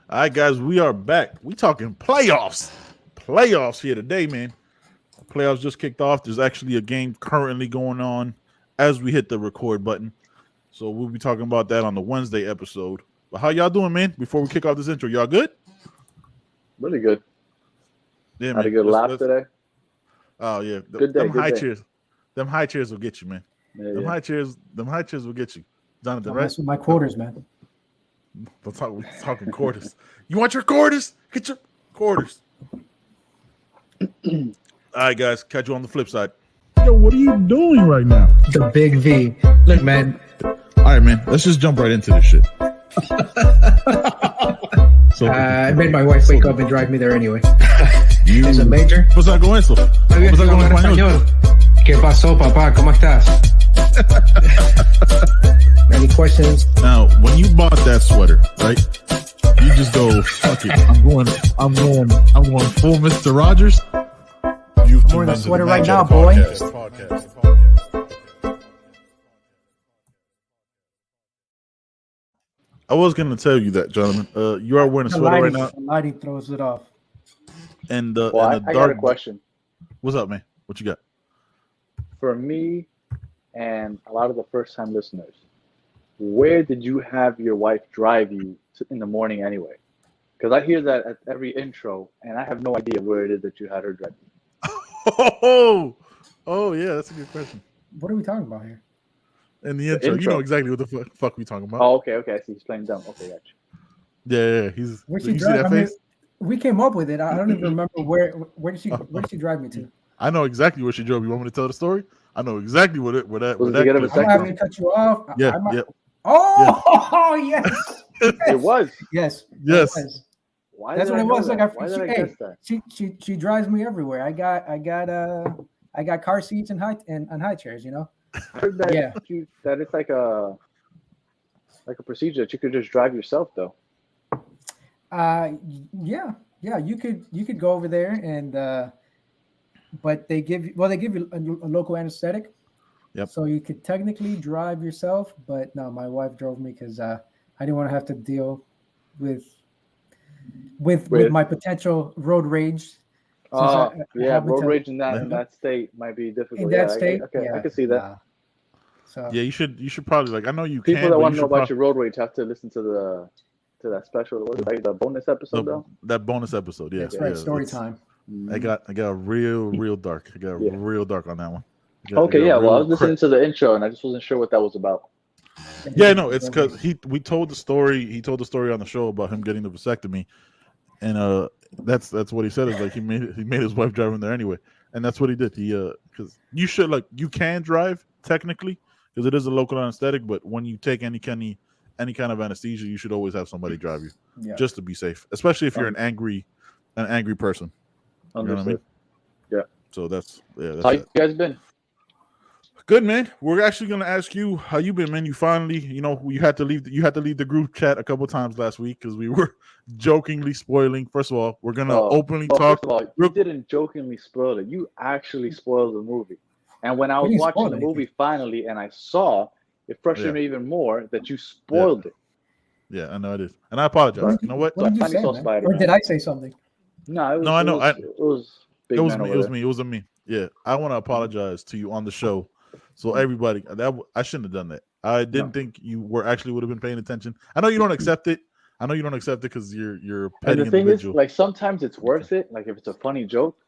All right, guys, we are back. We talking playoffs. Playoffs here today, man. Playoffs just kicked off. There's actually a game currently going on as we hit the record button. So we'll be talking about that on the Wednesday episode. But how y'all doing, man? Before we kick off this intro, y'all good? Really good. Yeah, Had man. a good laugh today. Oh yeah, Good day. them Good high day. chairs. Them high chairs will get you, man. Yeah, Them yeah. high chairs. Them high chairs will get you, Jonathan. Don't Right? mess with my quarters, man. We're talking quarters. You want your quarters? Get your quarters. All right, guys. Catch you on the flip side. Yo, what are you doing right now? The big V. Look, man. All right, man. Let's just jump right into this shit. So, I made my wife wake up and drive me there anyway. you, Is it major? Pues con eso. Muy bien, Pues con hablar español. español. ¿Qué pasó, papá? ¿Cómo estás? Any questions? Now, when you bought that sweater, right? You just go, fuck it. I'm going full Mr. Rogers. You've I'm wearing a sweater right now, boy. I was going to tell you that, gentlemen. You are wearing a sweater right now. The lighting throws it off. And Well, and I the got a dark. question. What's up, man? What you got? For me and a lot of the first-time listeners, where did you have your wife drive you in the morning anyway? Because I hear that at every intro, and I have no idea where it is that you had her drive you. Oh, yeah, that's a good question. What are we talking about here? In the intro, you intro. know exactly what the fuck we talking about. Oh, okay. I see. He's playing dumb. Okay, gotcha. Yeah. Where'd You she see drive? that I mean, face? we came up with it. I don't even remember where did she drive me to? I know exactly where she drove. You want me to tell the story? I know exactly where that Was it to get a clip- I'm gonna have to vasectomy? cut you off. Yeah, I might- yeah. Oh, yes. It was. Yes. Yes. It was. Why That's did what I it know was. that? Like Why did I guess that? she drives me everywhere. I got car seats and high chairs, you know. I heard that Yeah. that it's like a procedure that you could just drive yourself though. Yeah, you could go over there and but they give you a local anesthetic. Yep. So you could technically drive yourself, but no, my wife drove me because I didn't want to have to deal with my potential road rage. Oh, I yeah, happen road to- rage in that state might be difficult. in Yeah, that state. I can see that. nah. So Yeah, you should probably I know you People can. that but want you to know should about your road rage have to listen to that special. What is it, like the bonus episode though? that bonus episode. Yeah, that's right. Story it's- time. I got real dark. I got Yeah. real dark on that one. Okay, yeah. Well, I was listening to the intro and I just wasn't sure what that was about. Yeah, no, it's because we told the story. He told the story on the show about him getting the vasectomy, and that's what he said is like he made his wife drive him there anyway, and that's what he did. He because you should you can drive technically because it is a local anesthetic, but when you take any kind of anesthesia, you should always have somebody drive you just to be safe, especially if you're an angry person. You know what I mean? Yeah. So that's How you guys been? Good, man. We're actually gonna ask you how you been, man. You finally, you had to leave the group chat a couple times last week because we were jokingly spoiling. First of all, we're gonna openly talk. First of all, you didn't jokingly spoil it. You actually spoiled the movie. And when I was watching the movie finally, and I saw, it frustrated me even more that you spoiled it. Yeah, I know it is, and I apologize. You know what? What did you say, man? Or did I say something? No, it was, no, I know. It was big. It was me. It was me. Yeah, I want to apologize to you on the show. So everybody, I shouldn't have done that. I didn't think you would have been paying attention. I know you don't accept it. Because you're a petty and the thing individual. is, like sometimes it's worth it. Like if it's a funny joke,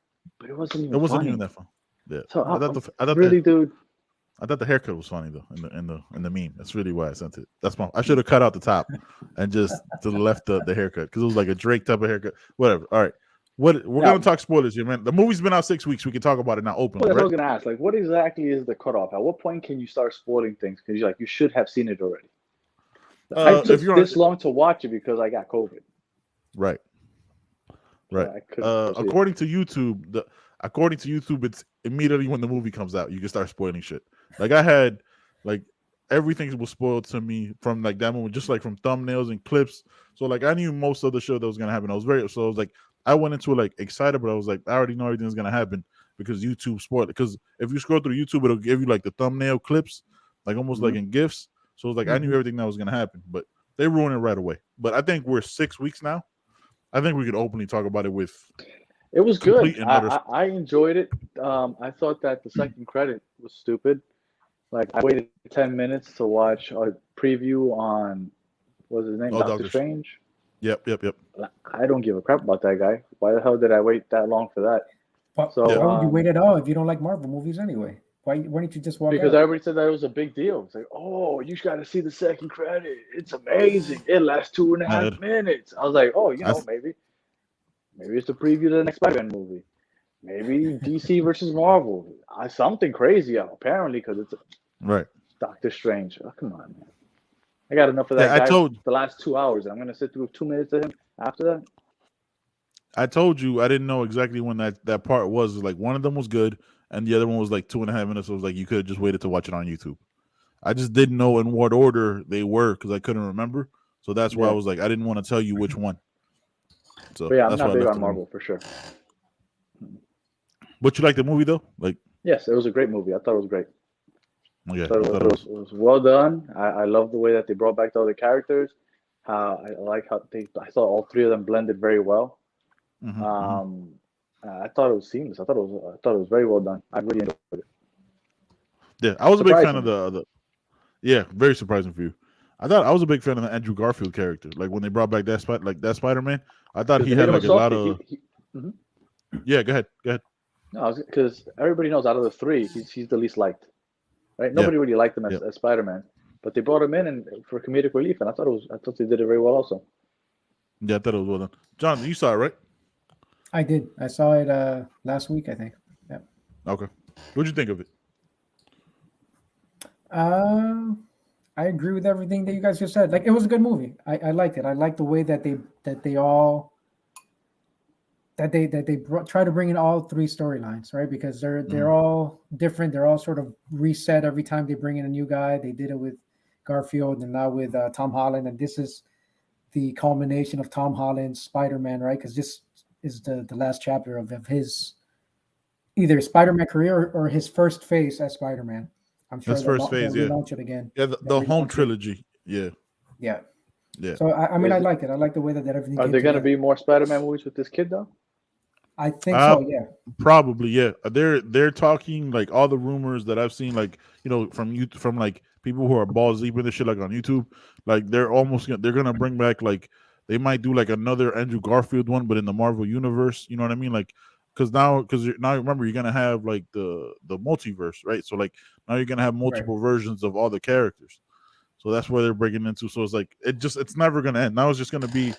but it wasn't even that fun. Yeah. So I thought dude. I thought the haircut was funny though in the meme. That's really why I sent it. I should have cut out the top and just to the left the haircut because it was like a Drake type of haircut. Whatever. All right. We're gonna talk spoilers here, man. The movie's been out 6 weeks. We can talk about it now openly. Well, I was gonna ask, like, what exactly is the cutoff? At what point can you start spoiling things? Because you should have seen it already. I took this long to watch it because I got COVID. Right. According to YouTube, it's immediately when the movie comes out, you can start spoiling shit. Like I had, everything was spoiled to me from that moment, just from thumbnails and clips. So I knew most of the show that was gonna happen. I was I went into it excited, but I was I already know everything's gonna happen because YouTube spoiled it. Because if you scroll through YouTube, it'll give you the thumbnail clips, almost like in GIFs. So it was I knew everything that was gonna happen. But they ruin it right away. But I think we're 6 weeks now. I think we could openly talk about it with It was complete good. and utter. I enjoyed it. I thought that the second credit was stupid. Like I waited 10 minutes to watch a preview on what's his name, Oh, Doctor Doctor. Strange. Yep. I don't give a crap about that guy. Why the hell did I wait that long for that? So why would you wait at all if you don't like Marvel movies anyway? Why don't you just walk because out? everybody said that it was a big deal. It's like, oh, you got to see the second credit. It's amazing. It lasts 2.5 minutes. I was like, oh, maybe it's a preview to the next Spider-Man movie. Maybe DC versus Marvel. Something crazy apparently because it's Right. Doctor Strange. Oh, come on, man. I got enough of that guy the last 2 hours. I'm gonna sit through 2 minutes of him after that. I told you I didn't know exactly when that part was. Like one of them was good, and the other one was like 2.5 minutes. So it was like you could have just waited to watch it on YouTube. I just didn't know in what order they were because I couldn't remember. So that's why I was like, I didn't want to tell you which one. So but yeah, I'm that's not why big I left on Marvel for sure. But you like the movie though? Like, yes, it was a great movie. I thought it was great. yeah, it was well done. I love the way that they brought back the other characters. I like how I thought all three of them blended very well. I thought it was seamless. I thought it was very well done. I really enjoyed it. Yeah, I was a big fan of the. Yeah, very surprising for you. I was a big fan of the Andrew Garfield character. Like when they brought back that Spider-Man, I thought he had like a lot of. Yeah, go ahead. No, because everybody knows out of the three, he's the least liked, right? Nobody really liked him as Spider-Man, but they brought him in and for comedic relief, and I thought they did it very well also. Yeah, I thought it was well done. John, you saw it, right? I did. I saw it last week, I think. Yeah. Okay. What'd you think of it? I agree with everything that you guys just said. Like it was a good movie. I liked it. I liked the way that they try to bring in all three storylines, right? Because they're all different. They're all sort of reset every time they bring in a new guy. They did it with Garfield and now with Tom Holland, and this is the culmination of Tom Holland's Spider-Man, right? Because this is the last chapter of his either Spider-Man career or his first phase as Spider-Man. I'm sure his first phase, they'll relaunch it again. Yeah, the home trilogy. Yeah. So I mean, I like it. I like the way that everything. Are there going to be more Spider-Man movies with this kid though? I think so. Yeah. Probably. Yeah. They're talking like all the rumors that I've seen, like from like people who are balls deep in this shit, like on YouTube. Like they're gonna bring back like they might do like another Andrew Garfield one, but in the Marvel universe. You know what I mean? Like because now remember you're gonna have like the multiverse, right? So like now you're gonna have multiple versions of all the characters. So that's where they're breaking into. So it's like it's never gonna end. Now it's just gonna be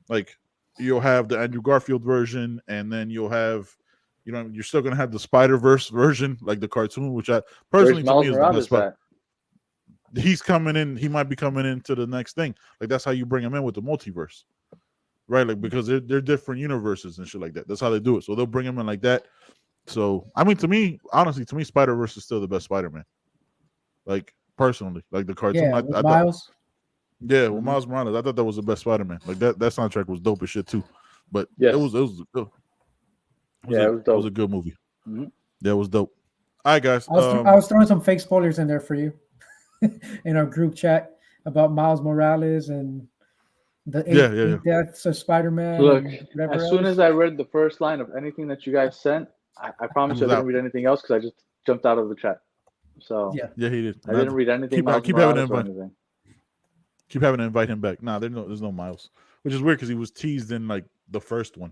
like you'll have the Andrew Garfield version, and then you'll have, you're still gonna have the Spider-Verse version, like the cartoon, which I personally to me is the best part. He's coming in. He might be coming into the next thing. Like that's how you bring him in with the multiverse, right? Like because they're different universes and shit like that. That's how they do it. So they'll bring him in like that. So I mean, to me, Spider-Verse is still the best Spider-Man. Like personally, like the cartoon. Yeah, with Miles. With Miles Morales, I thought that was the best Spider-Man. Like that soundtrack was dope as shit too. But it was dope. It was a good movie. Mm-hmm. Yeah, it was dope. All right, guys. I was throwing some fake spoilers in there for you in our group chat about Miles Morales and the eight deaths of Spider-Man. Look, as soon as I read the first line of anything that you guys sent, I promise you I didn't read anything else because I just jumped out of the chat. So yeah, he did. I didn't read anything. Keep having to invite him back. Nah, there's no Miles, which is weird because he was teased in like the first one.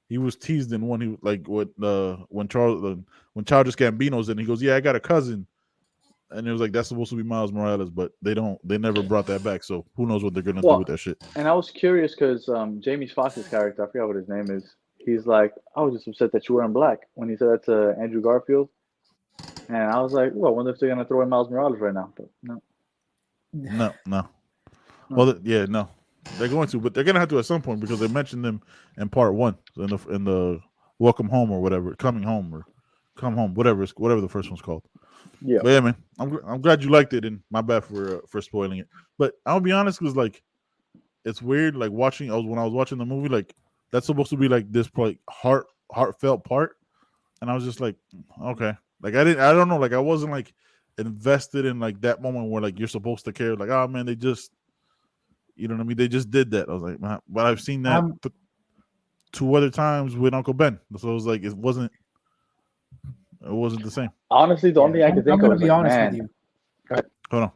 He was teased in one. He like when Childish Gambino's in. He goes, "Yeah, I got a cousin," and it was like that's supposed to be Miles Morales, but they never brought that back. So who knows what they're gonna do with that shit? And I was curious because Jamie Foxx's character, I forgot what his name is. He's like, I was just upset that you weren't black when he said that to Andrew Garfield, and I was like, well, I wonder if they're gonna throw in Miles Morales right now, but no. No. Well, no. They're going to, but they're gonna have to at some point because they mentioned them in part one, in the Welcome Home or whatever, Coming Home or Come Home, whatever the first one's called. Yeah. But yeah, man, I'm glad you liked it, and my bad for spoiling it. But I'll be honest, because like it's weird, like when I was watching the movie, like that's supposed to be like this like heartfelt part, and I was just like, okay, like I don't know, like I wasn't like invested in like that moment where like you're supposed to care, like oh man, they just. You know what I mean? They just did that. I was like, man, but I've seen that 2 other times with Uncle Ben. So it was like it wasn't the same. Honestly, the only thing I could think I'm of gonna is be like, honest man, with you. Hold on.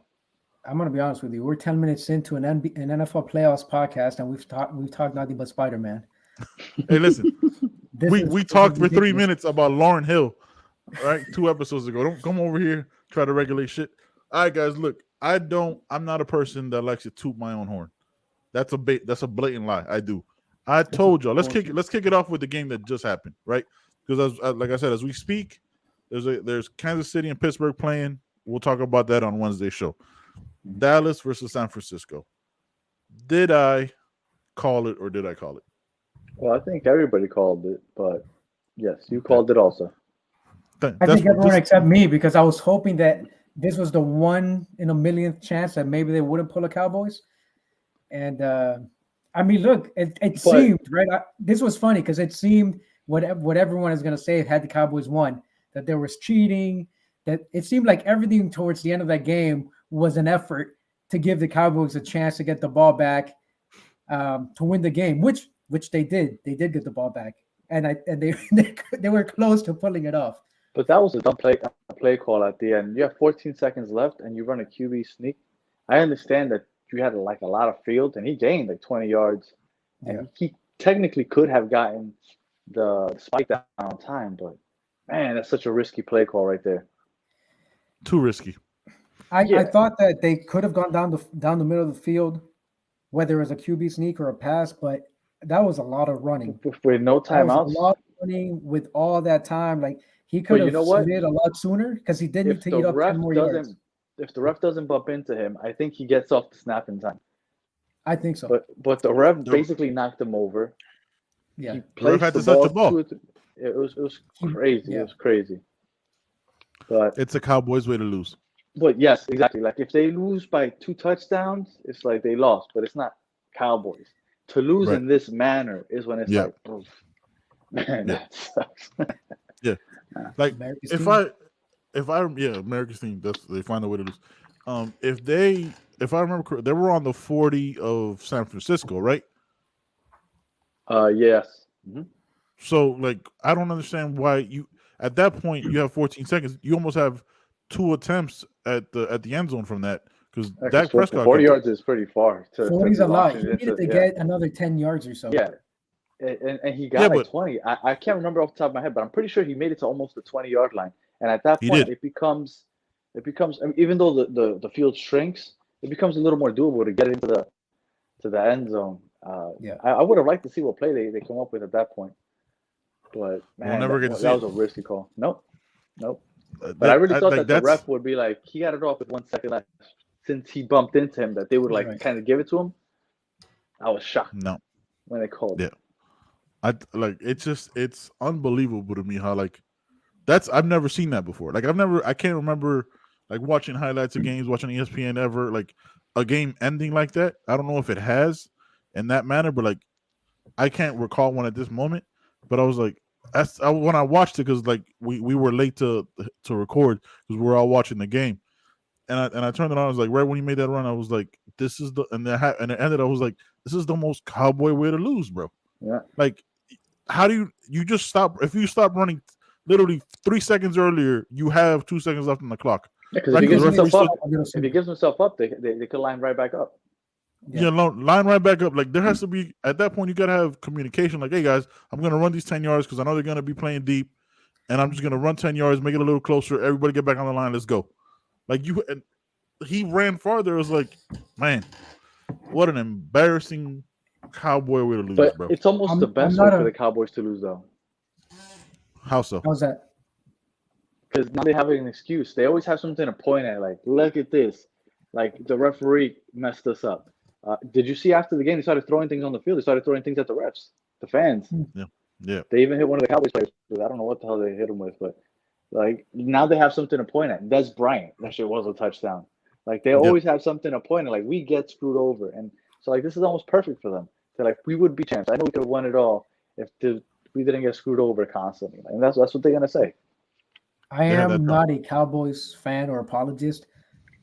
I'm gonna be honest with you. We're 10 minutes into an NFL playoffs podcast, and we've talked nothing but Spider-Man. Hey, listen, we talked for 3 minutes about Lauryn Hill, right? 2 episodes ago. Don't come over here try to regulate shit. All right, guys, look, I'm not a person that likes to toot my own horn. That's a blatant lie. I do. I told y'all. Let's kick it off with the game that just happened, right? Because like I said, as we speak, there's Kansas City and Pittsburgh playing. We'll talk about that on Wednesday's show. Dallas versus San Francisco. Did I call it or did I call it? Well, I think everybody called it, but yes, you called it also. I think everyone except me, because I was hoping that this was the 1 in a millionth chance that maybe they wouldn't pull a Cowboys. And I mean, look, it seemed right. This was funny because it seemed what everyone is going to say had the Cowboys won, that there was cheating. That it seemed like everything towards the end of that game was an effort to give the Cowboys a chance to get the ball back, to win the game, which they did. They did get the ball back, and they were close to pulling it off. But that was a dumb play call at the end. You have 14 seconds left, and you run a QB sneak. I understand that you had like a lot of field, and he gained like 20 yards, and he technically could have gotten the spike down on time. But man, that's such a risky play call right there. Too risky. I thought that they could have gone down the middle of the field, whether it was a QB sneak or a pass, but that was a lot of running. With no timeouts. A lot of running with all that time. Like he could have slid a lot sooner because he did need to eat up 10 more yards. If the ref doesn't bump into him, I think he gets off the snap in time. I think so. But the ref basically knocked him over. Yeah. The ref had to touch the ball. It was crazy. Yeah. It was crazy. But it's a Cowboys way to lose. But yes, exactly. Like if they lose by 2 touchdowns, it's like they lost, but it's not Cowboys. To lose in this manner is when it's like, oof, man, that sucks. Yeah. Like if I America's team, they find a way to lose. If I remember correctly, they were on the 40 of San Francisco, right? Yes. Mm-hmm. So like I don't understand why you at that point you have 14 seconds. You almost have 2 attempts at the end zone from that because Dak Prescott 40 yards is pretty far. 40 is a lot. He needed to get another 10 yards or so. Yeah. And he got 20. I can't remember off the top of my head, but I'm pretty sure he made it to almost the 20-yard line. And at that point, it becomes I mean, even though the field shrinks, it becomes a little more doable to get into the end zone. I would have liked to see what play they come up with at that point. But man, that was a risky call. Nope. But I really thought that the ref would be like, he got it off with 1 second left. Since he bumped into him, that they would kind of give it to him. I was shocked. No. When they called. Yeah. It's unbelievable to me how I've never seen that before. Like I can't remember like watching highlights of games, watching ESPN ever, like a game ending like that. I don't know if it has in that manner, but like I can't recall one at this moment. But I was like, when I watched it, because like we were late to record because we were all watching the game, and I turned it on. I was like, right when he made that run, I was like, this is the and it ended. I was like, this is the most Cowboy way to lose, bro. Yeah. Like, how do you just stop? If you stop running literally 3 seconds earlier, you have 2 seconds left on the clock. Because if he gives himself up, they could line right back up. Yeah, line right back up. Like there has to be at that point you gotta have communication. Like, hey guys, I'm gonna run these 10 yards because I know they're gonna be playing deep, and I'm just gonna run 10 yards, make it a little closer. Everybody get back on the line. Let's go. Like he ran farther. It was like, man, what an embarrassing Cowboy way to lose, but bro. It's almost the best way for the Cowboys to lose, though. How so? How's that? Because now they have an excuse. They always have something to point at. Like, look at this. Like the referee messed us up. Did you see after the game, they started throwing things on the field? They started throwing things at the refs, the fans. Yeah. They even hit one of the Cowboys players. I don't know what the hell they hit him with, but like now they have something to point at. Des Bryant, that shit was a touchdown. Like they always have something to point at. Like we get screwed over, and so like this is almost perfect for them. They're like, we would be champs. I know we could have won it all if we didn't get screwed over constantly. And that's what they're gonna say. I am not a Cowboys fan or apologist,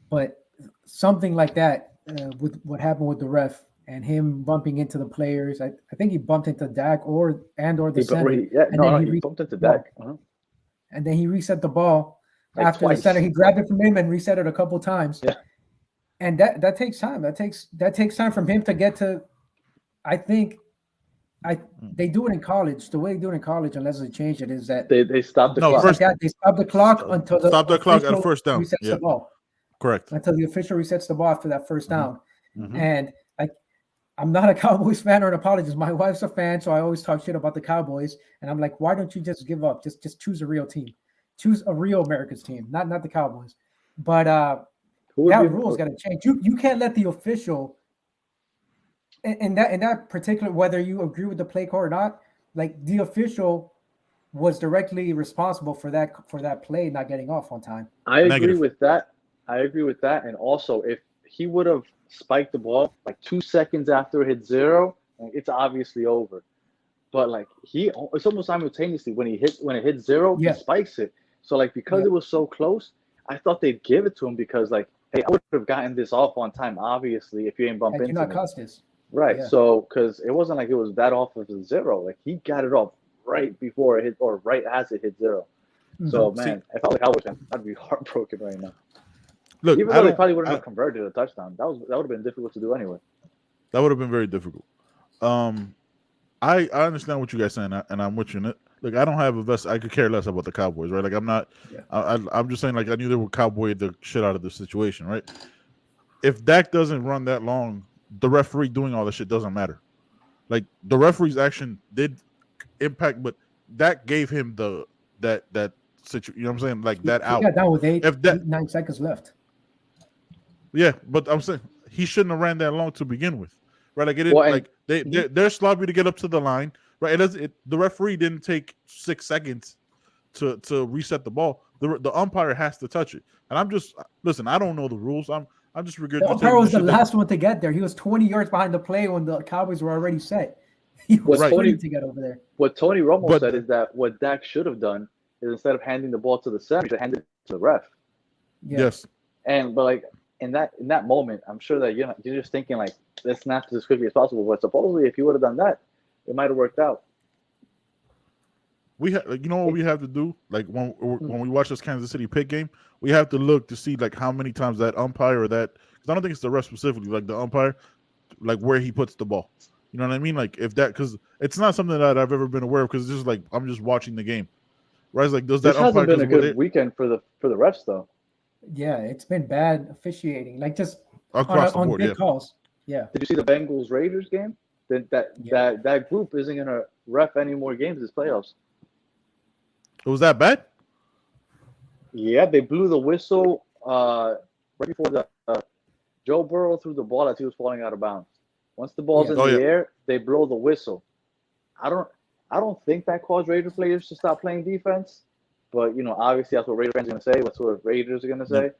but something like that with what happened with the ref and him bumping into the players. I think he bumped into Dak or the center. He bumped into Dak. And then he reset the ball Like after twice. the center. He grabbed it from him and reset it a couple times. Yeah. And that takes time. That takes time from him to get to. I think they do it in college. The way they do it in college, unless they change it, is that they stop the clock. They stop the clock until the clock at first down. Resets the ball. Correct. Until the official resets the ball after that first down. Mm-hmm. And I'm not a Cowboys fan or an apologist. My wife's a fan, so I always talk shit about the Cowboys. And I'm like, why don't you just give up? Just choose a real team. Choose a real America's team, not the Cowboys. But that rule's got to change. You can't let the official in that particular, whether you agree with the play call or not, like the official was directly responsible for that play not getting off on time. I agree with that. And also, if he would have spiked the ball like 2 seconds after it hit zero, it's obviously over. But like it's almost simultaneously when it hit zero, he spikes it. So like because it was so close, I thought they'd give it to him because like, hey, I would have gotten this off on time. Obviously, if you ain't bump into me. You're not Custis. Right. Yeah. So because it wasn't like it was that off of the zero. Like he got it off right before it hit or right as it hit zero. Mm-hmm. So man, if I was a Cowboys fan, I'd be heartbroken right now. Look, even though they probably wouldn't have converted a touchdown, that would have been difficult to do anyway. That would have been very difficult. I understand what you guys saying, and I'm with you in it. Look, I don't have a vest. I could care less about the Cowboys, right? Like I'm not. Yeah. I'm just saying, like I knew they would cowboy the shit out of the situation, right? If Dak doesn't run that long, the referee doing all the shit doesn't matter. Like the referee's action did impact, but Dak gave him that situation. You know what I'm saying? Like that out. He got down with 9 seconds left. Yeah, but I'm saying he shouldn't have ran that long to begin with, right? Like it didn't. They're sloppy to get up to the line, right? The referee didn't take 6 seconds to reset the ball. The umpire has to touch it, and I'm just listen. I don't know the rules. I'm just regurgitating. The umpire was the last one to get there. He was 20 yards behind the play when the Cowboys were already set. He was waiting to get over there. What Tony Romo said is that what Dak should have done is instead of handing the ball to the center, he should hand it to the ref. Yeah. Yes. But like in that moment, I'm sure that you're just thinking like let's snap this as quickly as possible. But supposedly, if you would have done that, it might have worked out. You know what we have to do? Like when we watch this Kansas City Pitt game, we have to look to see like how many times that umpire or that, because I don't think it's the ref specifically, like the umpire, like where he puts the ball. You know what I mean? Like if that, because it's not something that I've ever been aware of, because it's just like I'm just watching the game. Right? It's like does that umpire? This hasn't been a good weekend for the refs though. Yeah, it's been bad officiating, like just across the board, big calls. Yeah. Did you see the Bengals Raiders game? That group isn't gonna ref any more games this playoffs. It was that bad? Yeah, they blew the whistle right before the Joe Burrow threw the ball as he was falling out of bounds. Once the ball's in the air, they blow the whistle. I don't think that caused Raider players to stop playing defense, but obviously that's what Raider fans are gonna say. That's what Raiders are gonna say,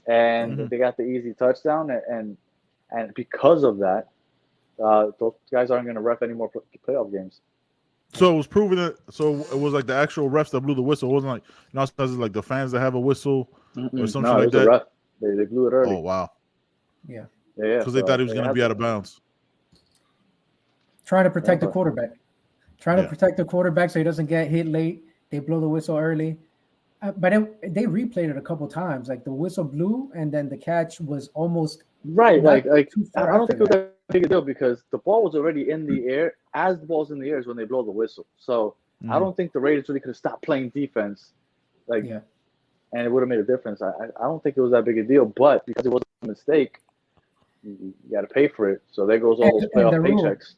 and they got the easy touchdown, and because of that, those guys aren't gonna ref any more playoff games. So it was proven that. So it was like the actual refs that blew the whistle. It wasn't like sometimes it's like the fans that have a whistle or something like that. Ref. They blew it early. Oh wow. Yeah. Because they thought he was going to be out of bounds. Trying to protect the quarterback. Trying to protect the quarterback so he doesn't get hit late. They blow the whistle early. But they replayed it a couple times. Like the whistle blew and then the catch was almost right. Like I don't think it was that big a deal because the ball was already in the air. As the ball's in the air is when they blow the whistle. So I don't think the Raiders really could have stopped playing defense. And it would have made a difference. I don't think it was that big a deal. But because it was a mistake, you got to pay for it. So there goes all those playoff paychecks.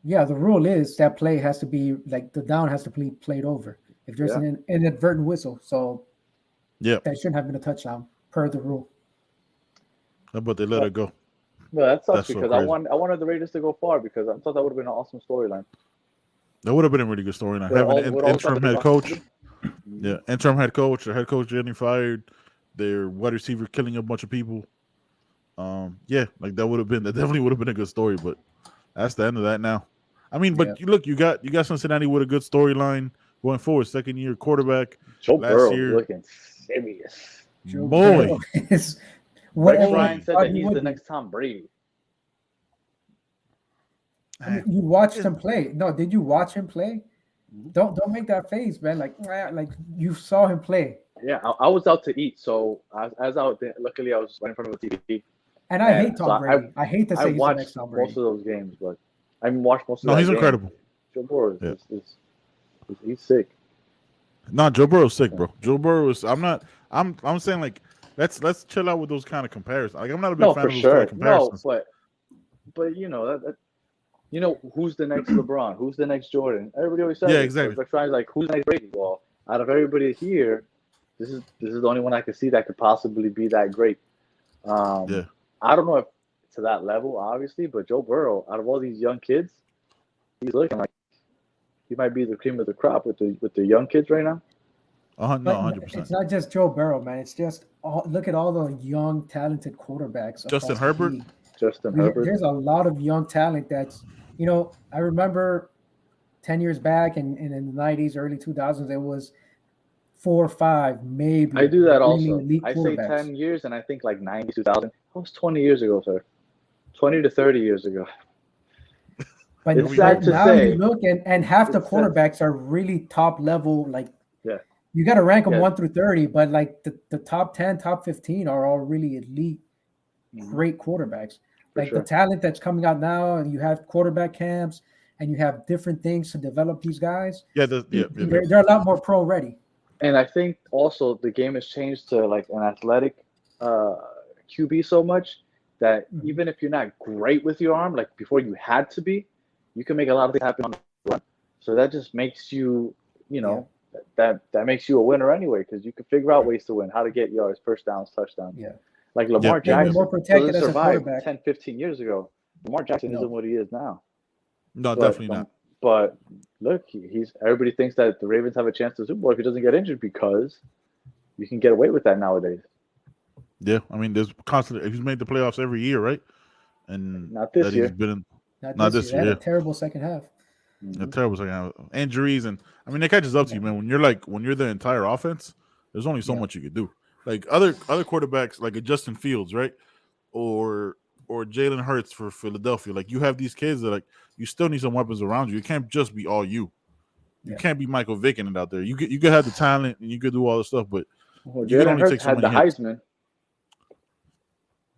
Yeah, the rule is that play has to be like the down has to be played over if there's an inadvertent whistle. So that shouldn't have been a touchdown per the rule. But they let it go. Well, that sucks because I wanted the Raiders to go far because I thought that would have been an awesome storyline. That would have been a really good storyline. Having an interim head coach. Yeah, interim head coach, the head coach getting fired, their wide receiver killing a bunch of people. Like that definitely would have been a good story, but that's the end of that now. I mean, but you got Cincinnati with a good storyline going forward. Second year quarterback. Joe Burrow looking serious. Boy. Ryan said that he's the next Tom Brady. I mean, you watched him play. No, did you watch him play? Mhm. Don't make that face, man. Like you saw him play. Yeah, I was out to eat, so I was out there. Luckily, I was right in front of the TV. And I hate so Tom Brady. I hate to I say he's the next watched Tom Brady. most of those games, but I haven't watched most of No, that he's game. incredible. Joe Burrow Yeah. he's sick. No, Joe Burrow's sick, bro. Joe Burrow is. I'm saying like let's chill out with those kind of comparisons. Like I'm not a big No, fan for of those sure. kind of comparisons. No, but you know who's the next LeBron? Who's the next Jordan? Everybody always says Yeah, it. exactly. So they're trying like who's the next Brady? Well, out of everybody here, this is the only one I could see that could possibly be that great. Yeah. I don't know if to that level, obviously, but Joe Burrow, out of all these young kids, he's looking like he might be the cream of the crop with the young kids right now. No, But 100%. it's not just Joe Burrow, man. It's just look at all the young, talented quarterbacks. Justin across the Herbert? league. Justin Herbert. There's a lot of young talent that's, I remember 10 years back and in the 90s, early 2000s, it was 4 or 5, maybe. I do that really also. elite I say quarterbacks. 10 years, and I think like 90, 2000. That was 20 years ago, sir. 20 to 30 years ago. But It's sad to now say. you look and half the It's sad. quarterbacks are really top level. Like, Yeah. you got to rank them Yeah. 1 through 30, but like the top 10, top 15 are all really elite, great quarterbacks. For Like sure. the talent that's coming out now, and you have quarterback camps, and you have different things to develop these guys. Yeah, They're a lot more pro ready. And I think also the game has changed to like an athletic QB so much that even if you're not great with your arm, like before you had to be, you can make a lot of things happen on the run. So that just makes you, that makes you a winner anyway, because you can figure out ways to win, how to get yards, first downs, touchdowns. Yeah. Like Lamar Jackson more protected doesn't as a survive quarterback. 10, 15 years ago. Lamar Jackson isn't what he is now. No, definitely not. But look, everybody thinks that the Ravens have a chance to Super Bowl if he doesn't get injured, because you can get away with that nowadays. Yeah, I mean, there's constantly he's made the playoffs every year, right? And Not this year. He's been in, Not this year. They had yeah. a terrible second half. A terrible second half. Injuries, and I mean, it catches up to you, man. When you're the entire offense, there's only so much you could do. Like other quarterbacks, like a Justin Fields, right, or Jalen Hurts for Philadelphia. Like you have these kids that like you still need some weapons around you. You can't just be all you. You can't be Michael Vick in it out there. You could have the talent and you could do all the stuff, but Well, you can Jalen only Hurts take so had the many hits. Heisman.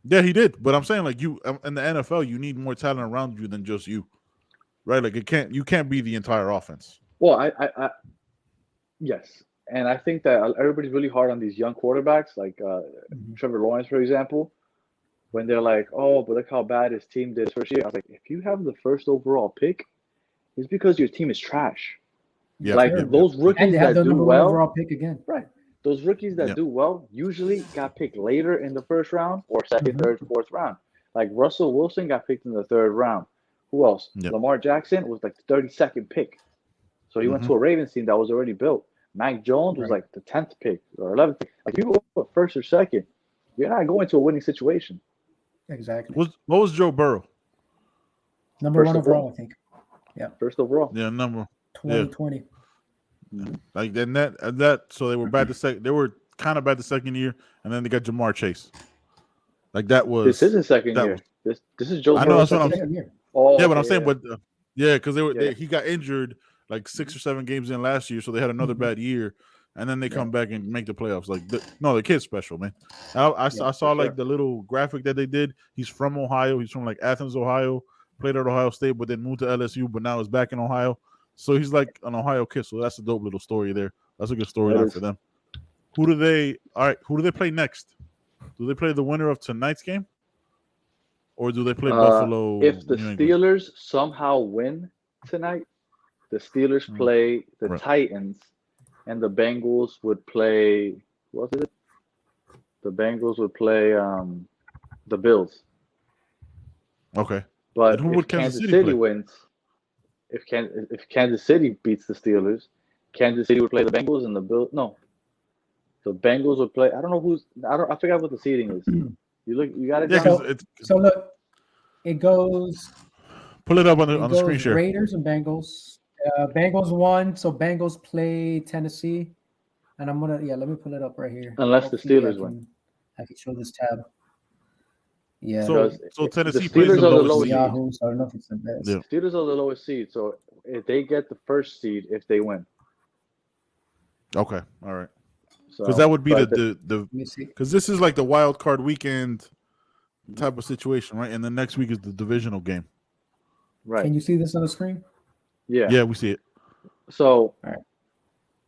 Yeah, he did. But I'm saying like you in the NFL, you need more talent around you than just you, right? Like you can't be the entire offense. Well, I yes, and I think that everybody's really hard on these young quarterbacks, like Trevor Lawrence, for example, when they're like, "Oh, but look how bad his team did first year." I was like, if you have the first overall pick, it's because your team is trash. Yeah, like those rookies and they have that the do number well, 1 overall pick again. right? Those rookies that do well usually got picked later in the first round or second, third, fourth round. Like Russell Wilson got picked in the 3rd round. Who else? Lamar Jackson was like the 32nd pick. So he went to a Ravens team that was already built. Mac Jones was like the 10th pick or 11th pick. Like people go first or second, you're not going to a winning situation. Exactly. What was Joe Burrow? Number 1 overall, I think. Yeah. First overall. Yeah, number 2020. Like then that so they were bad they were kind of bad the second year, and then they got Jamar Chase. Like that was this is his second year. This is Joe Burrow's second year. Oh, yeah, but I'm saying, but because he got injured like 6 or 7 games in last year, so they had another bad year, and then they come back and make the playoffs. Like the kid's special, man. I saw like the little graphic that they did. He's from Ohio. He's from like Athens, Ohio. Played at Ohio State, but then moved to LSU, but now is back in Ohio. So he's like an Ohio kid. So that's a dope little story there. That's a good storyline for them. Who do they play next? Do they play the winner of tonight's game? Or do they play Buffalo? If the Steelers somehow win tonight, the Steelers play the Titans, and the Bengals would play what is it? The Bengals would play the Bills. Okay. But if Kansas City wins, if Kansas City beats the Steelers, Kansas City would play the Bengals and the Bills. No, the Bengals would play. I don't know I forgot what the seeding is. You got it. Yeah, so look, it goes. Pull it up on the screen share. Raiders and Bengals. Bengals won, so Bengals play Tennessee, and let me pull it up right here. Unless the Steelers win, I can show this tab. Yeah. So Because Tennessee the plays Steelers the are the lowest lowest seed. seed. Yahoo, so I don't know if it's the best. Yeah. Steelers are the lowest seed, so if they get the first seed if they win. Okay, all right. So Because that would be but the Let me see. because this is like the wild card weekend type of situation, right? And the next week is the divisional game. right. Can you see this on the screen? Yeah. Yeah, we see it. So Alright.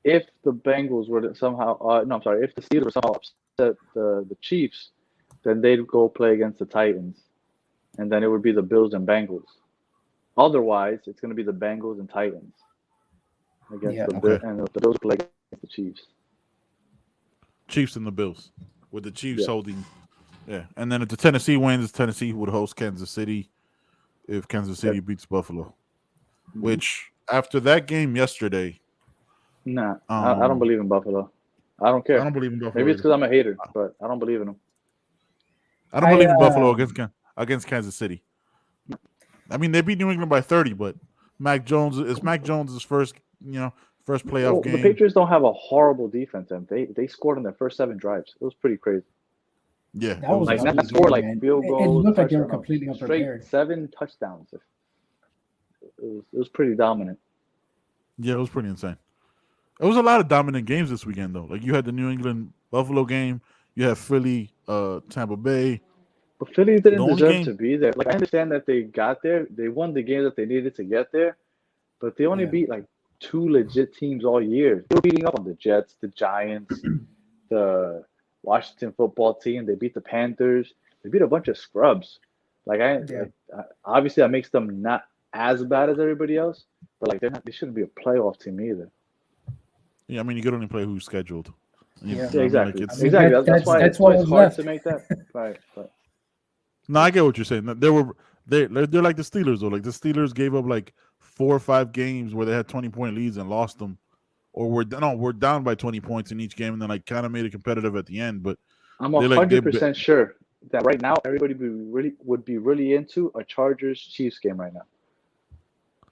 if the Bengals were to somehow no, I'm sorry, if the Steelers were somehow upset the Chiefs, then they'd go play against the Titans. And then it would be the Bills and Bengals. Otherwise, it's going to be the Bengals and Titans against Yeah. the Okay. and the Bills play against the Chiefs. Chiefs and the Bills, with the Chiefs Yeah. holding. Yeah, and then if the Tennessee wins, Tennessee would host Kansas City. If Kansas City beats Buffalo, which after that game yesterday, Nah, I don't believe in Buffalo. I don't care. I don't believe in Buffalo. Maybe it's either. because I'm a hater, but I don't believe in them. I don't believe in Buffalo against Kansas City. I mean, they beat New England by 30, but Mac Jones is Mac Jones' first playoff Well, game. the Patriots don't have a horrible defense, and they scored in their first 7 drives. It was pretty crazy. Yeah, That was Like an not ugly score game, like man. field It goals. looked like they were touchdowns. completely Straight unprepared. 7 touchdowns. It was pretty dominant. Yeah, it was pretty insane. It was a lot of dominant games this weekend, though. Like you had the New England Buffalo game, you had Philly, Tampa Bay. But Philly didn't The only deserve game- to be there. Like I understand that they got there, they won the game that they needed to get there, but they only Yeah. beat like 2 legit teams all year. They were beating up on the Jets, the Giants, the Washington football team. They beat the Panthers. They beat a bunch of scrubs. Obviously that makes them not as bad as everybody else, but like they shouldn't be a playoff team either. Yeah, I mean you could only play who's scheduled. Yeah. Yeah, exactly. It's- Exactly. That's why that's it's why always it hard left. to make that. Right. But No, I get what you're saying. They're like the Steelers though. Like the Steelers gave up like 4 or 5 games where they had 20-point leads and lost them, or we're down by 20 points in each game and then like kind of made it competitive at the end. But I'm They like- 100% sure that right now everybody would be really into a Chargers Chiefs game right now.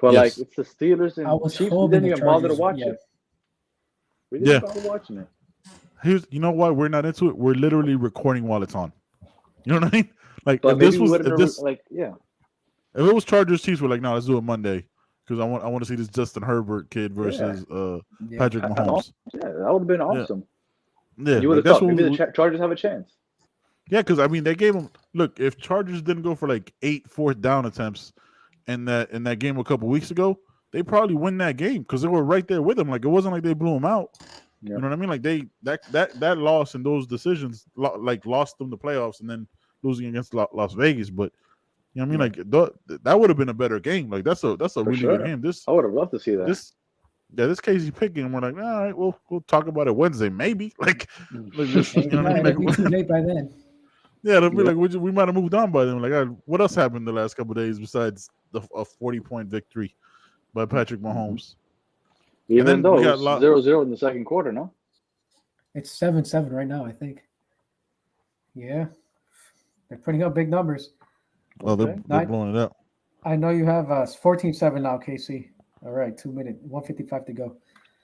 But Yes. like it's the Steelers I and was Chiefs. We hoping didn't the even bother to Chargers- watch yeah. it. We didn't bother watching it. you know why we're not into it? We're literally recording while it's on. You know what I mean? Like But if maybe this we was wouldn't if this like yeah. if it was Chargers Chiefs, we're like, no, let's do it Monday because I want to see this Justin Herbert kid versus Yeah. Patrick Mahomes. Yeah, that would have been awesome. Yeah, You would have that's thought what maybe we- the Chargers have a chance. Yeah, because I mean they gave him look. If Chargers didn't go for like 8 fourth down attempts in that game a couple weeks ago, they probably win that game because they were right there with him. Like it wasn't like they blew him out. Yeah. You know what I mean? Like that loss and those decisions lost them the playoffs and then losing against Las Vegas. But you know what I mean? Like that would have been a better game. Like that's a really sure. good game. I would have loved to see that. This Casey picking. We're like, all right, we'll talk about it Wednesday, maybe. Like just, Hey, you know what I mean? it'll be Like, too late by then. yeah, it'll be like we might have moved on by then. Like, what else happened the last couple of days besides a 40-point victory by Patrick Mahomes? Even then though we it got was 0-0 in the second quarter, no? It's 7-7 right now, I think. Yeah. They're putting up big numbers. Well, they're Nine- blowing it up. I know you have 14-7 now, KC. All right, 2 minutes, 1:55 to go.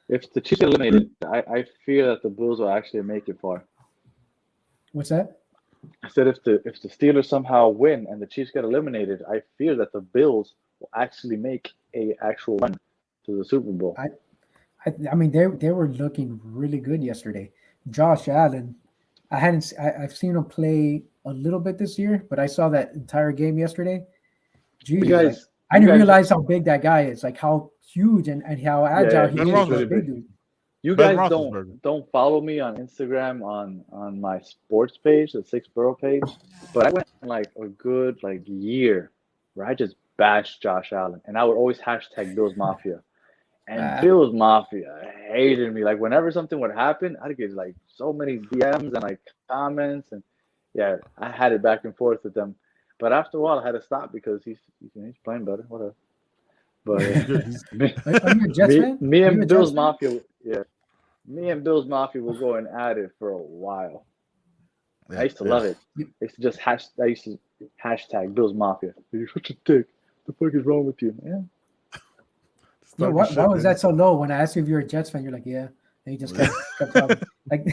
If the Chiefs get eliminated, I fear that the Bills will actually make it far. What's that? I said if the Steelers somehow win and the Chiefs get eliminated, I fear that the Bills will actually make a actual run to the Super Bowl. I mean, they were looking really good yesterday. Josh Allen, I've seen him play a little bit this year, but I saw that entire game yesterday. Jeez, I didn't realize how big that guy is, like how huge and how agile he Ben is. Roethlisberger. A big dude. You Ben guys Roethlisberger. don't follow me on Instagram on my sports page, the Six Borough page, but I went like a good year where I just bashed Josh Allen, and I would always hashtag Bills Mafia, and Bills Mafia hated me. Like whenever something would happen, I'd get like so many DMs and like comments, and yeah, I had it back and forth with them. But after a while, I had to stop because he's playing better, whatever. But Are you a Jets fan? me Are you and a Bills Jets fan? Mafia, yeah. Me and Bills Mafia were going at it for a while. I used to love it. I used to just hashtag Bills Mafia. You're such a dick. The fuck is wrong with you, man? Yeah, why was that so low? When I asked you if you're a Jets fan, you're like, yeah. And you just kept talking. Like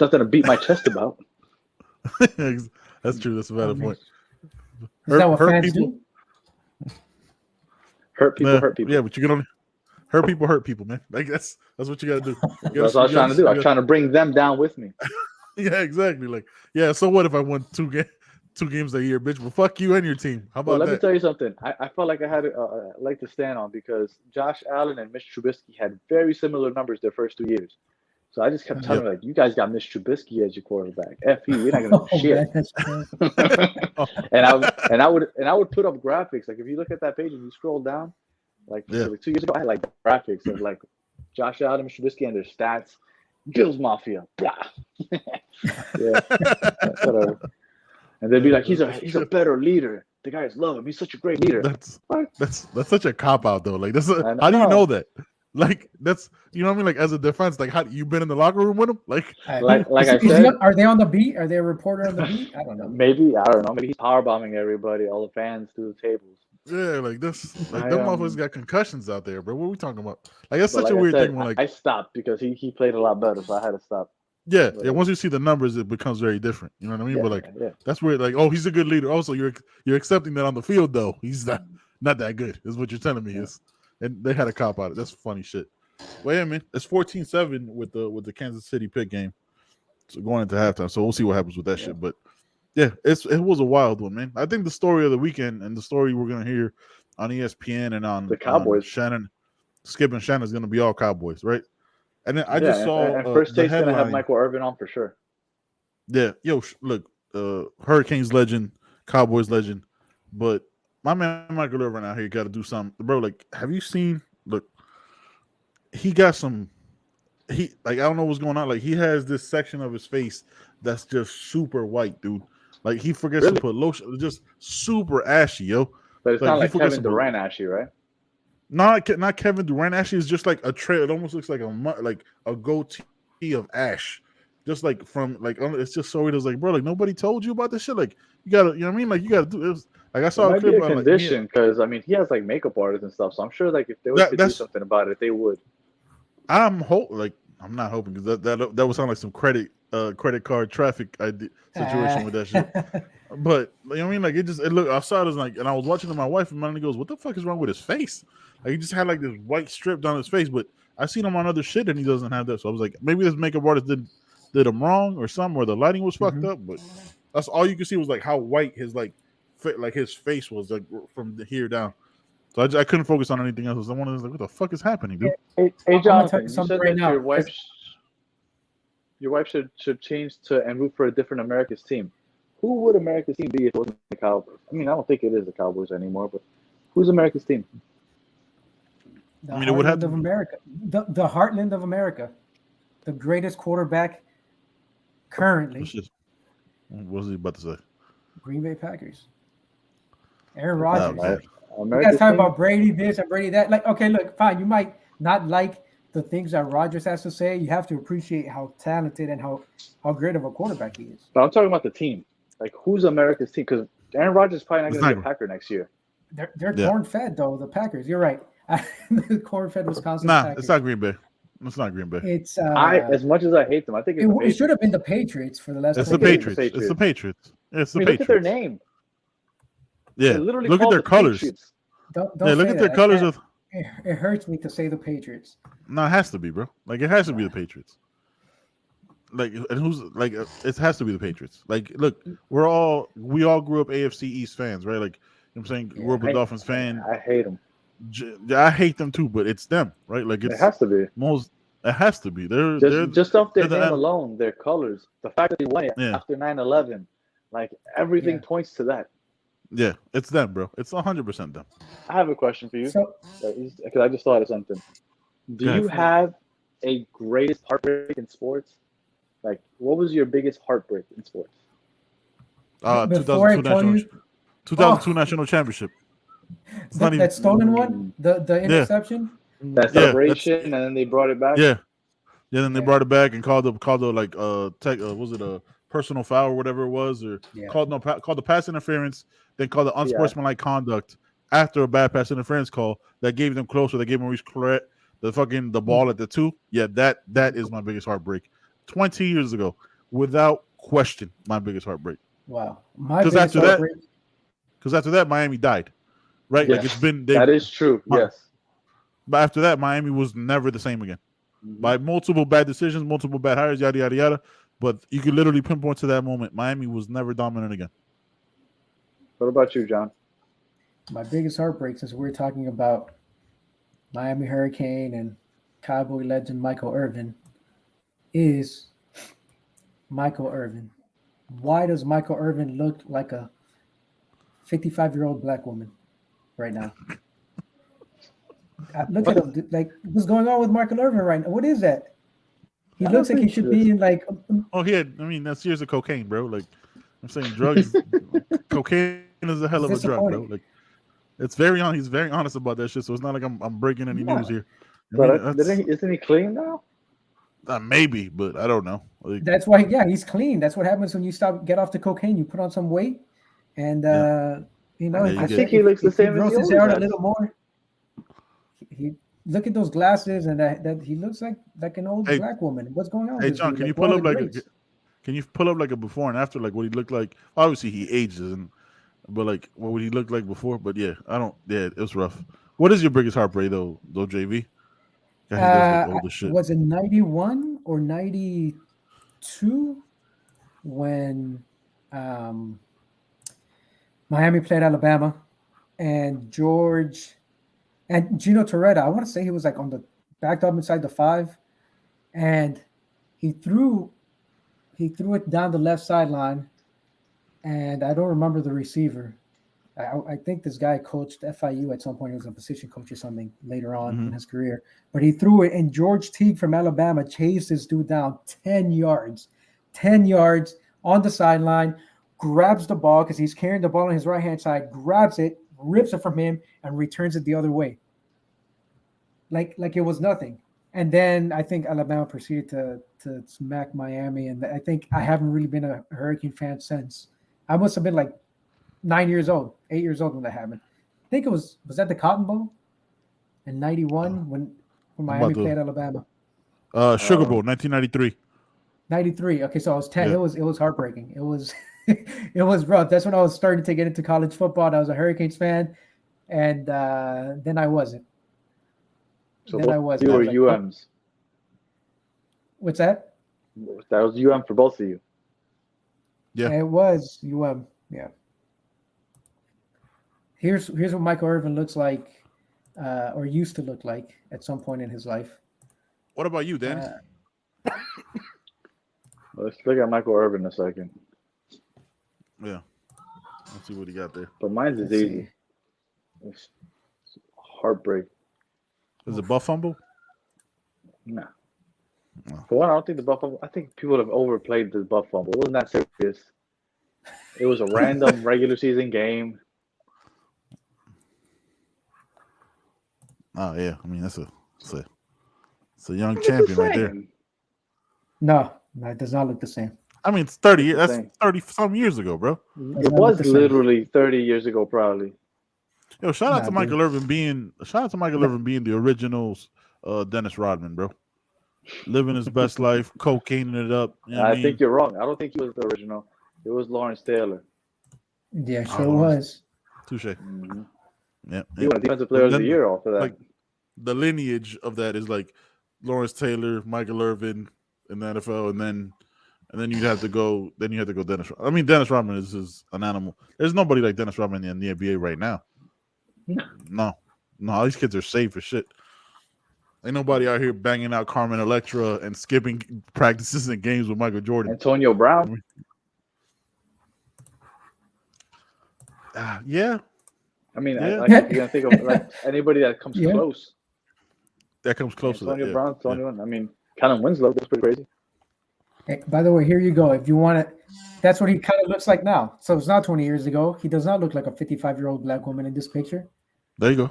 Nothing to beat my chest about. That's true. That's a valid point. Is that what fans do? Hurt people, hurt people. Yeah, but you can only hurt people, man. Like that's what you got to do. That's what I was trying to do. I'm trying to bring them down with me. Yeah, exactly. Like, yeah. So what if I won two games a year, bitch? Well, fuck you and your team. How about Let that? me tell you something. I felt like I had a leg to stand on because Josh Allen and Mitch Trubisky had very similar numbers their first 2 years. So I just kept telling them, like, you guys got Mitch Trubisky as your quarterback. F you, you're not gonna do shit. and I would put up graphics. Like if you look at that page and you scroll down, like 2 years ago, I had like graphics of like Josh Allen and Mitch Trubisky and their stats. Bills Mafia. Blah. Yeah. Whatever. And they'd be like, he's a better leader. The guys love him. He's such a great leader. That's such a cop out though. Like how do you know that? Like that's you know what I mean. Like as a defense, like how you been in the locker room with him? Like I said, are they on the beat? Are they a reporter on the beat? I don't know. Maybe I don't know. Maybe he's power bombing everybody, all the fans through the tables. Yeah, like this. Like them motherfuckers got concussions out there, bro. What are we talking about? Like that's such a weird thing. When, like I stopped because he played a lot better, so I had to stop. Yeah. Once you see the numbers, it becomes very different. You know what I mean? But like that's weird. Like, oh, he's a good leader. Also, you're accepting that on the field though. He's not that good. Is what you're telling me is. And they had a cop out. That's funny shit. Well, yeah, man. It's 14-7 with the Kansas City Pitt game. So going into halftime. So we'll see what happens with that shit. But yeah, it was a wild one, man. I think the story of the weekend and the story we're gonna hear on ESPN and on the Cowboys, Skip and Shannon is gonna be all Cowboys, right? And then I just saw and First Take's gonna have Michael Irvin on for sure. Yeah, yo, look, Hurricanes legend, Cowboys legend, but my man Michael Irvin out here got to do something, bro. Like, have you seen? Look, he got some. He like I don't know what's going on. Like he has this section of his face that's just super white, dude. Like he forgets to put lotion, just super ashy, yo. But it's not like Kevin Durant ashy, right? Not Kevin Durant ashy. It's just like a trail. It almost looks like a goatee of ash, just like from like it's just so weird. It's like, bro, like nobody told you about this shit. Like you gotta, you know what I mean? Like you gotta do this. Like I saw a clip on condition because I mean he has like makeup artists and stuff. So I'm sure like if they were to do something about it, they would. I'm not hoping because that would sound like some credit card traffic situation with that shit. But you know what I mean? Like it looked. I saw it as like, and I was watching it with my wife, and my lady goes, "What the fuck is wrong with his face? Like he just had like this white strip down his face." But I seen him on other shit, and he doesn't have that. So I was like, maybe this makeup artist did him wrong or something, or the lighting was fucked up. But that's all you could see was like how white his his face was like from here down. So I couldn't focus on anything else. I wanted to like, what the fuck is happening, dude? Hey Jonathan, you said that your wife should change to and root for a different America's team. Who would America's team be if it wasn't the Cowboys? I mean, I don't think it is the Cowboys anymore, but who's America's team? It would have of America, the heartland of America, the greatest quarterback currently. What was he about to say? Green Bay Packers. Aaron Rodgers. You guys talking about Brady this and Brady that. Like, okay, look, fine. You might not like the things that Rodgers has to say. You have to appreciate how talented and how great of a quarterback he is. But I'm talking about the team. Like, who's America's team? Because Aaron Rodgers is probably not going to be a Packer next year. They're corn-fed, though, the Packers. You're right. corn-fed Wisconsin Packers. It's not Green Bay. It's not Green Bay. It's as much as I hate them, I think it should have been the Patriots for the last. It's the Patriots. It's the Patriots. It's the Patriots. Look at their name. Yeah, look at their colors. Don't look at their colors. It hurts me to say the Patriots. No, it has to be, bro. Like it has to be the Patriots. Like, and who's like? It has to be the Patriots. Like, look, we all grew up AFC East fans, right? Like, you know what I'm saying, grew up a Dolphins fan. I hate them. I hate them too, but it's them, right? Like, it has to be. It has to be. They're just off their name alone, their colors, the fact that they won it after 9/11, like everything points to that. Yeah, it's them, bro. It's 100% them. I have a question for you, because I just thought of something. Do you have a greatest heartbreak in sports? Like, what was your biggest heartbreak in sports? 2002 national championship. That stolen one, the interception, that celebration, and then they brought it back. Yeah, then they brought it back and called the like was it a personal foul or whatever it was, or called the pass interference, then called the unsportsmanlike conduct after a bad pass interference call that gave them closer. They gave Maurice Clarett the ball at the 2. Yeah, that is my biggest heartbreak. 20 years ago, without question my biggest heartbreak. Wow. My 'Cause biggest after that- heartbreak. Because after that, Miami died, right? Yes. Like it's been That is true. Yes. But after that, Miami was never the same again. By multiple bad decisions, multiple bad hires, yada yada yada. But you could literally pinpoint to that moment. Miami was never dominant again. What about you, John? My biggest heartbreak, since we're talking about Miami Hurricane and Cowboy legend Michael Irvin, is Michael Irvin. Why does Michael Irvin look like a 55-year-old black woman right now? Look at him. Like, what's going on with Michael Irvin right now? What is that? He looks like he should be in like. Oh, that's years of cocaine, bro. Like I'm saying, drugs, cocaine is a hell of a drug, bro. Like it's very on. He's very honest about that shit. So it's not like I'm breaking any news here. But isn't he clean now? Maybe, but I don't know. Like, that's why, he's clean. That's what happens when you get off the cocaine. You put on some weight, and I think he looks the same as he always out has. a little more. He look at those glasses, and that he looks like an old black woman. What's going on? Hey, John, can you pull up like a before and after, like what he looked like? Obviously, he ages, but like what would he look like before? But yeah, it was rough. What is your biggest heartbreak though, JV? Was it 91 or 92 when Miami played Alabama and George and Gino Torretta? I want to say he was like on the backed up inside the 5, and he threw it down the left sideline, and I don't remember the receiver. I think this guy coached FIU at some point. He was a position coach or something later on in his career. But he threw it, and George Teague from Alabama chased this dude down 10 yards on the sideline, grabs the ball because he's carrying the ball on his right-hand side, grabs it, rips it from him, and returns it the other way. Like it was nothing. And then I think Alabama proceeded to smack Miami. And I think I haven't really been a Hurricane fan since. I must have been like 8 years old when that happened. I think was that the Cotton Bowl in 91 when Miami played Alabama. Sugar Bowl, 1993. 93. Okay, so I was 10. Yeah. It was heartbreaking. It was it was rough. That's when I was starting to get into college football. And I was a Hurricanes fan, and then I wasn't. So then I wasn't. You were UMs. What's that? That was UM for both of you. Yeah, it was UM. Yeah. Here's what Michael Irvin looks like, or used to look like at some point in his life. What about you, Danny? Let's look at Michael Irvin in a second. Yeah. Let's see what he got there. But mine's is easy. It's heartbreak. Is it butt fumble? No. For one, I don't think the butt fumble. I think people have overplayed the butt fumble. It wasn't that serious. It was a random regular season game. Oh yeah, I mean it's a young champion right there. No, it does not look the same. I mean it's 30 years. That's 30 some years ago, bro. It was literally 30 years ago, probably. Yo, shout out to Michael Irvin being the original Dennis Rodman, bro. Living his best life, cocaining it up. You know I think you're wrong. I don't think he was the original. It was Lawrence Taylor. Yeah, sure was. Touche. Mm-hmm. Yeah, he won Defensive Player of the Year off of that. Like the lineage of that is like Lawrence Taylor, Michael Irvin in the NFL, and then you'd have to go. Then you have to go Dennis. I mean, Dennis Rodman is an animal. There's nobody like Dennis Rodman in the NBA right now. No, all these kids are safe as shit. Ain't nobody out here banging out Carmen Electra and skipping practices and games with Michael Jordan. Antonio Brown. Yeah. I mean, you're gonna think of like anybody that comes close. That comes close to that. Antonio Brown's the only one. I mean, Kellen Winslow. That's pretty crazy. Hey, by the way, here you go. If you want it, that's what he kind of looks like now. So it's not 20 years ago. He does not look like a 55-year-old black woman in this picture. There you go.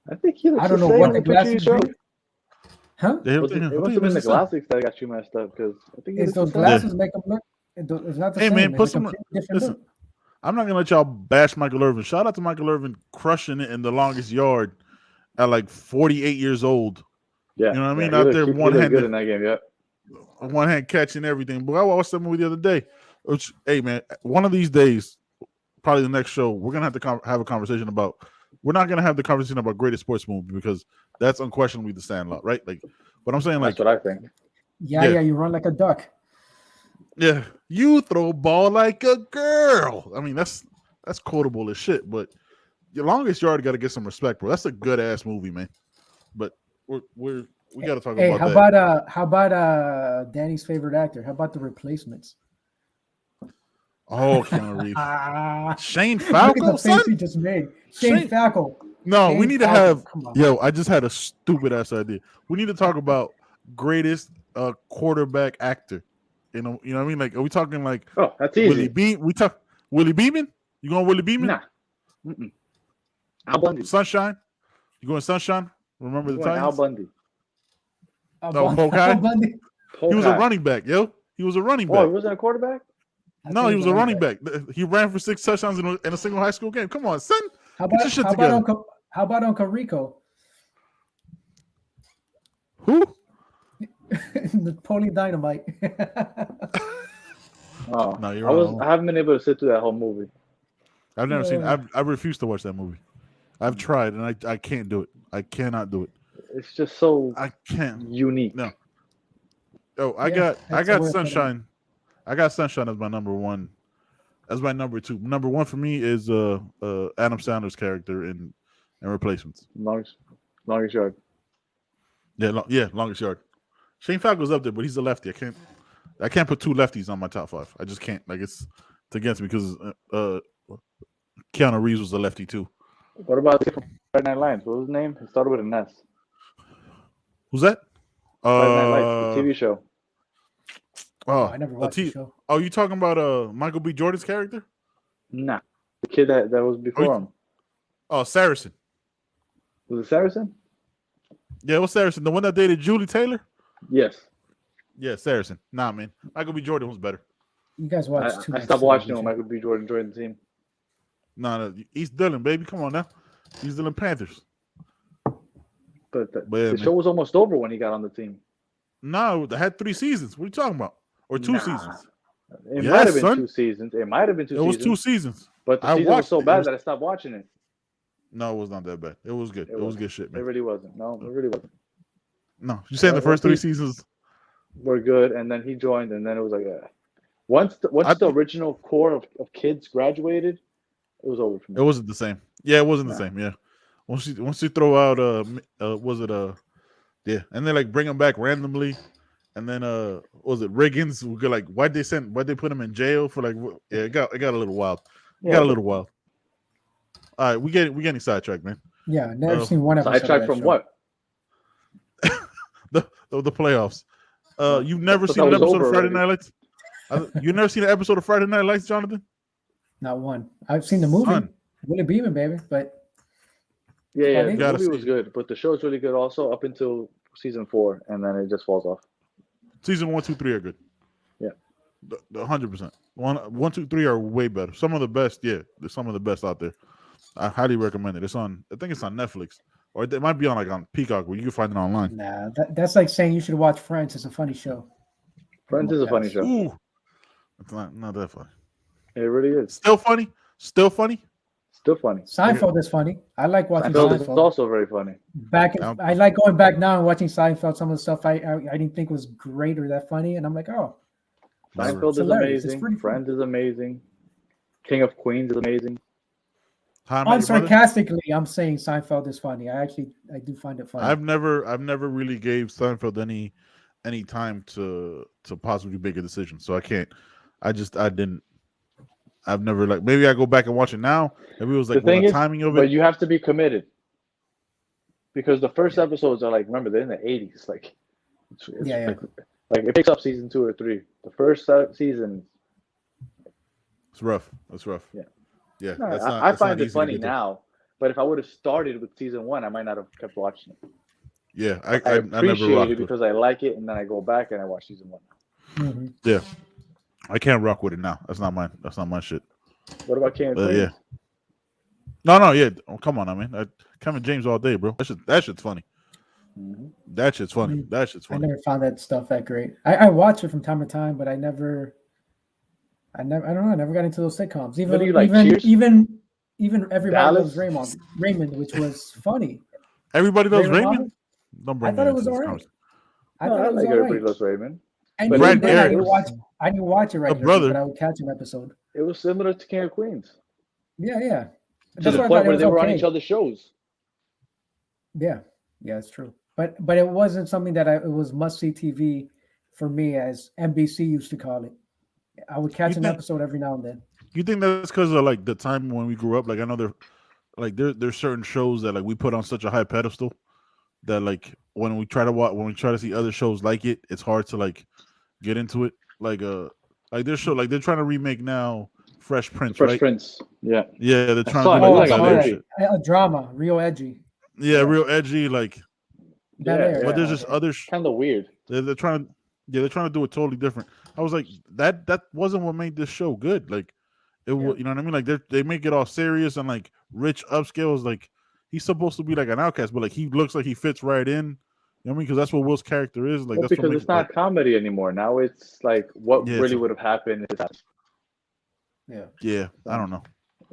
I think he looks. I don't know what the glasses do. Huh? It must have been the glasses that got you messed up because I think it's those glasses make him look. It's not the same. Hey man, listen. I'm not gonna let y'all bash Michael Irvin. Shout out to Michael Irvin crushing it in the longest yard at like 48 years old. Yeah, you know what I mean? Out there one-handed. Good in that game, yeah. one hand catch and everything. But I watched that movie the other day. Which, hey man, one of these days, probably the next show, we're gonna have to have a conversation about. We're not gonna have the conversation about greatest sports movie because that's unquestionably The Sandlot, right? Like, but I'm saying, like, that's what I think. Yeah, you run like a duck. Yeah, you throw ball like a girl. I mean, that's quotable as shit. But the longest yard got to get some respect, bro. That's a good ass movie, man. But we got to talk about that. How about Danny's favorite actor? How about The Replacements? Oh, Keanu Reeves. Shane Look at the Falco, face son? he just made. Shane Falco. No, Shane we need to Falco. have. Come on. Yo, I just had a stupid ass idea. We need to talk about greatest quarterback actor. You know what I mean? Like, are we talking like? Oh, that's easy. We talk Willie Beeman. You going Willie Beeman? Nah. Mm-mm. Al Bundy. Sunshine. You going Sunshine? Remember the Titans? Al Bundy. Bundy. He was a running back, yo. He was a running back. Oh, he wasn't a quarterback? No, he was a running back. He ran for 6 touchdowns in a single high school game. Come on, son. Get your shit together. How about Uncle Rico? Who? Napoleon Dynamite. Oh, no, you're wrong. I haven't been able to sit through that whole movie. I've never seen it. I refuse to watch that movie. I've tried and I can't do it. I cannot do it. It's just so I can't unique. No. Oh, I got Sunshine. I got Sunshine as my number one. As my number two. Number one for me is Adam Sandler's character in Replacements. Longest yard. Yeah, longest yard. Shane Falco's up there, but he's a lefty. I can't put 2 lefties on my top 5. I just can't. Like it's against me because Keanu Reeves was a lefty too. What about Friday Night Lights? What was his name? It started with an S. Who's that? Friday Night Lights, the TV show. Oh, I never watched the show. Oh, you talking about Michael B. Jordan's character? Nah, the kid that was before him. Oh, Saracen. Was it Saracen? Yeah, it was Saracen. The one that dated Julie Taylor? Yes. Yeah, Saracen. Nah, man. Michael B. Jordan was better. You guys watched too much. I stopped watching when Michael B. Jordan joined the team. No, East Dillon, baby. Come on now. East Dillon Panthers. But the show was almost over when he got on the team. No, they had 3 seasons. What are you talking about? Or 2 seasons? It might have been 2 seasons. It might have been 2 seasons. It was 2 seasons. But the season was so bad that I stopped watching it. No, it was not that bad. It was good. It was good shit, man. It really wasn't. No, it really wasn't. No, you saying the first 3 seasons were good, and then he joined, and then it was like once the original core of kids graduated, it was over for me. It wasn't the same. Yeah, it wasn't the same. Yeah, once you throw out was it yeah, and then like bring them back randomly, and then was it Riggins? We could, like why'd they put him in jail for like it got a little wild. It got a little wild. All right, we getting sidetracked, man. Yeah, never seen one episode. Sidetracked from what? the playoffs. You've never seen an episode of Friday Night Lights? You never seen an episode of Friday Night Lights, Jonathan? Not one. I've seen the movie. Willie Beeman, baby, but yeah, the movie was good, but the show's really good also up until season 4, and then it just falls off. Season 1, 2, 3 are good. Yeah, 100%. 1, 2, 3 are way better. Some of the best. Yeah, there's some of the best out there. I highly recommend it. It's on. I think it's on Netflix, or it might be on Peacock, where you can find it online. Nah, that's like saying you should watch Friends. It's a funny show. Friends is a funny show. Ooh, it's not that funny. It really is. Still funny. Still funny. Seinfeld is funny. I like watching Seinfeld. It's also very funny. I like going back now and watching Seinfeld. Some of the stuff I didn't think was great or that funny, and I'm like, oh, Seinfeld is amazing. Friends is amazing. King of Queens is amazing. Unsarcastically, I'm saying Seinfeld is funny. I do find it funny. I've never really gave Seinfeld any time to possibly make a decision, so I can't. I didn't. I've never maybe I go back and watch it now. Maybe it was like the timing of it. But you have to be committed because the first episodes are remember they're in the 80s. Like it picks up season 2 or 3. The first season. It's rough. That's rough. Yeah. Yeah. No, I find it funny now, but if I would have started with season 1, I might not have kept watching it. Yeah, I appreciate it because I like it, and then I go back and I watch season 1. Mm-hmm. Yeah. I can't rock with it now. That's not mine. That's not my shit. What about King of Queens? Yeah. No, yeah. Oh, come on, Kevin James all day, bro. That shit's funny. Mhm. That shit's funny. That shit's I funny. never found that stuff that great. I watch it from time to time, but I don't know. I never got into those sitcoms. What do you like, Cheers? Even Everybody Dallas? Loves Raymond, which was funny. Everybody loves Raymond Raymond. Hoffa? Don't I bring thought that it was into this all right. conversation. I No, thought I it was like all Everybody right. Loves Raymond. And But even Brad then, Garrett- I didn't watch it regularly, brother. but I would catch an episode. It was similar to King of Queens. Yeah. To That's the why I point thought it where was they were on okay. each other's shows. Yeah, it's true. But it wasn't something that it was must see TV for me, as NBC used to call it. I would catch You an think- episode every now and then. You think that's because of like the time when we grew up? Like I know there's certain shows that like we put on such a high pedestal that like when we try to see other shows like it, it's hard to like get into it. Like their show, like they're trying to remake now Fresh Prince, Fresh right? Prince. Yeah. Yeah, they're I trying saw to it. do It like was the like a Bel Air movie. shit. A drama, real edgy. Yeah, real edgy. Like, Bel Air. but there's Yeah. just other. Kind of weird. They're trying. Yeah, they're trying to do it totally different. I was like, that wasn't what made this show good. Like, it was, you know what I mean? Like they make it all serious and like rich upscales. Like he's supposed to be like an outcast, but like he looks like he fits right in. You know what I mean? Because that's what Will's character is. Like Well, that's because what makes it's not comedy anymore. Now it's like what Yeah, really it's- would have happened. Yeah, I don't know.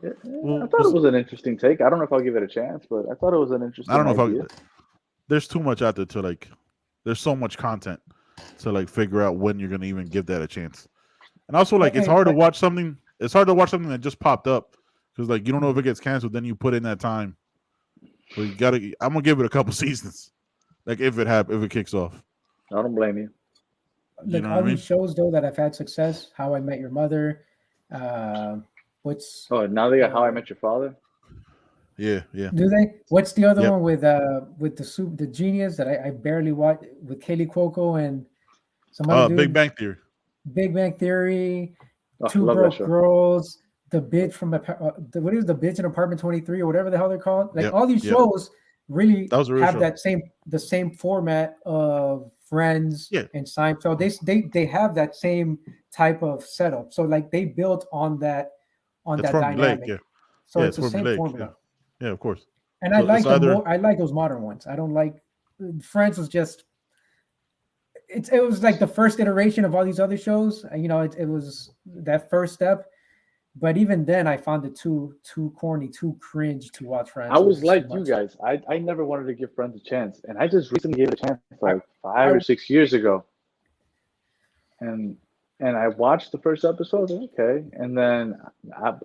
I thought it was an interesting take. I don't know if I'll give it a chance, but I thought it was an interesting I don't know idea. there's too much out there to like. There's so much content to like figure out when you're gonna even give that a chance. And also, like, it's hard to watch something. It's hard to watch something that just popped up because, like, you don't know if it gets canceled. Then you put in that time, so you gotta. I'm gonna give it a couple seasons, like if it kicks off. I don't blame you. Like know all what I mean? these shows though that have had success, How I Met Your Mother, what's Oh, now they got How I Met Your Father. Yeah. do they? What's the other Yep. one with the genius that I barely watch with Kaylee Cuoco and some other dude? Big Bang Theory. Big Bang Theory, Oh, Two love that Broke show. Girls, the bitch from what is the bitch in Apartment 23 or whatever the hell they're called? Like Yep, all these yep. shows really That was a real have show. the same format of Friends Yeah. and Seinfeld. They have that same type of setup. So like they built on that It's dynamic. formulaic, yeah. So Yeah, it's the same formulaic, formula. Yeah, of course. And So I like it's either- I like those modern ones. I don't like Friends was just it was like the first iteration of all these other shows. You know, it was that first step. But even then I found it too corny, too cringe to watch Friends. I was It like too you much. guys. I never wanted to give Friends a chance, and I just recently gave it a chance, like I- 5 or 6 years ago. And I watched the first episode. Okay, and then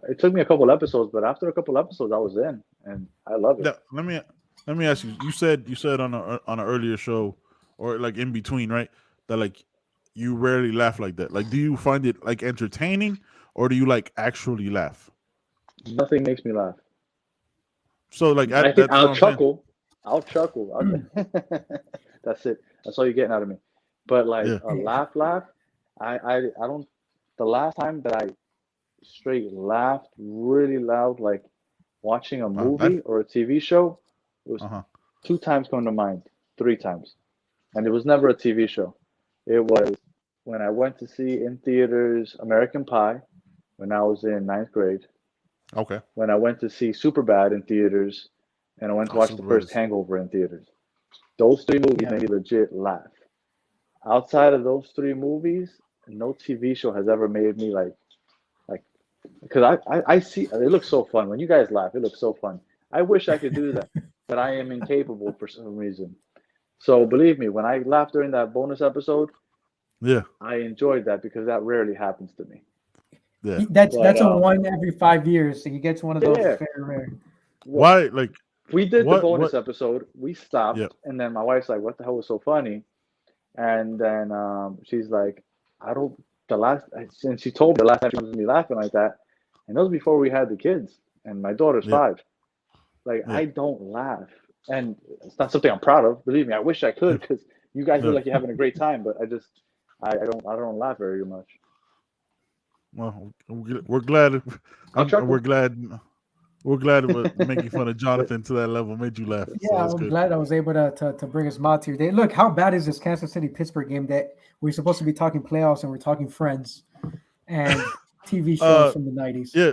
it took me a couple episodes, but after a couple episodes, I was in, and I love it. Now, let me ask you. You said on an earlier show or like in between, right? That like you rarely laugh like that. Like, do you find it like entertaining or do you like actually laugh? Nothing makes me laugh. So like I think that's what I'll I'm saying. chuckle. I'll chuckle. That's it. That's all you're getting out of me. But like Yeah. a laugh. I don't. The last time that I straight laughed really loud, like watching a movie or a TV show, was 2 times come to mind, 3 times, and it was never a TV show. It was when I went to see in theaters American Pie when I was in 9th grade. Okay. When I went to see Superbad in theaters, and I went to watch the Superbad first is- Hangover in theaters. Those 3 movies made me legit laugh. Outside of those 3 movies, no TV show has ever made me like because I see it looks so fun when you guys laugh. It looks so fun. I wish I could do that, but I am incapable for some reason. So believe me, when I laughed during that bonus episode, Yeah. I enjoyed that because that rarely happens to me. Yeah. That's But, a one every 5 years. So he gets one of those. Yeah. Very rare. Why like We did What- the bonus what- episode. We stopped, Yep. and then my wife's like, "What the hell was so funny?" And then she's like, "I don't." And she told me the last time she was me laughing like that, and that was before we had the kids, and my daughter's Yeah. 5. Like Yeah. I don't laugh, and it's not something I'm proud of. Believe me, I wish I could because you guys look Yeah. like you're having a great time, but I don't laugh very much. well we're glad chuckle. we're glad making fun of Jonathan to that level made you laugh. So Yeah, that's I'm good. glad I was able to bring a smile to your day. Look, how bad is this Kansas City Pittsburgh game that we're supposed to be talking playoffs and we're talking Friends and TV shows from the 90s? Yeah.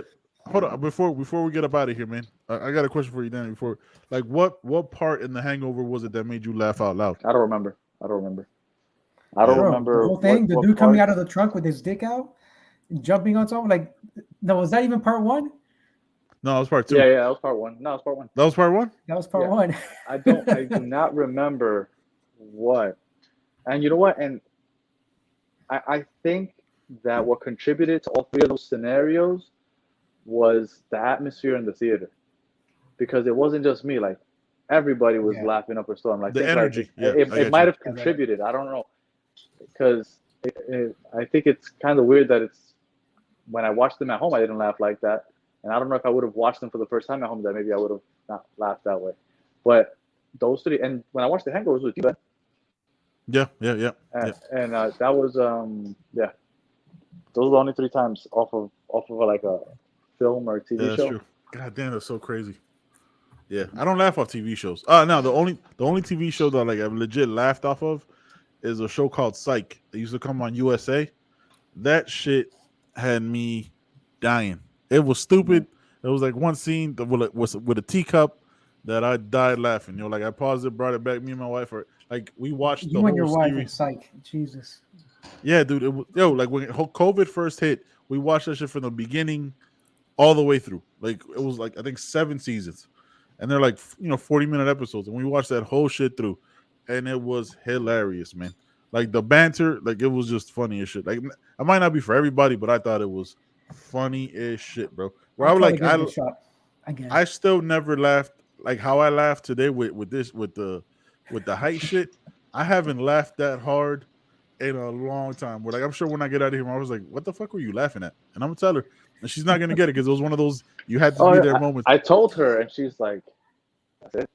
Hold on, before we get up out of here, man. I got a question for you, Danny. Before, like, what part in The Hangover was it that made you laugh out loud? I don't remember. I don't Bro, remember the whole thing, the what dude coming out parts. of the trunk with his dick out, jumping on something. Like, no, was that even part one? No, it was part 2. Yeah, that was part one. No, it was part one. That was part 1. That was part Yeah. one. I do not remember what. And you know what? And I think that what contributed to all three of those scenarios was the atmosphere in the theater, because it wasn't just me. Like everybody was Yeah. laughing up a storm. Like The think, energy. Like, Yeah, it might have contributed. I don't know, because I think it's kind of weird that it's when I watched them at home, I didn't laugh like that, and I don't know if I would have watched them for the first time at home, that maybe I would have not laughed that way. But those three, and when I watched The Hangover, it was with you, Ben. Yeah. And that was yeah. Those are the only 3 times off of like a film or TV Yeah, that's show. true. God damn, that's so crazy. Yeah, I don't laugh off TV shows. No, the only TV show that like I've legit laughed off of is a show called Psych. It used to come on USA. That shit had me dying. It was stupid. It was like one scene that was with a teacup that I died laughing. You know, like I paused it, brought it back. Me and my wife are like we watched the You whole and your wife series. and Psych. Jesus. Yeah, dude. It was, like when COVID first hit, we watched that shit from the beginning all the way through. Like it was like I think 7 seasons, and they're like 40-minute episodes, and we watched that whole shit through, and it was hilarious, man. Like the banter, like it was just funny as shit. Like I might not be for everybody, but I thought it was funny as shit, bro. Where I was like, I still never laughed like how I laughed today with the height shit. I haven't laughed that hard in a long time. Where like I'm sure when I get out of here, I was like, "What the fuck were you laughing at?" And I'm gonna tell her, and she's not gonna get it because it was one of those you had to be there moments. I told her, and she's like, "That's it.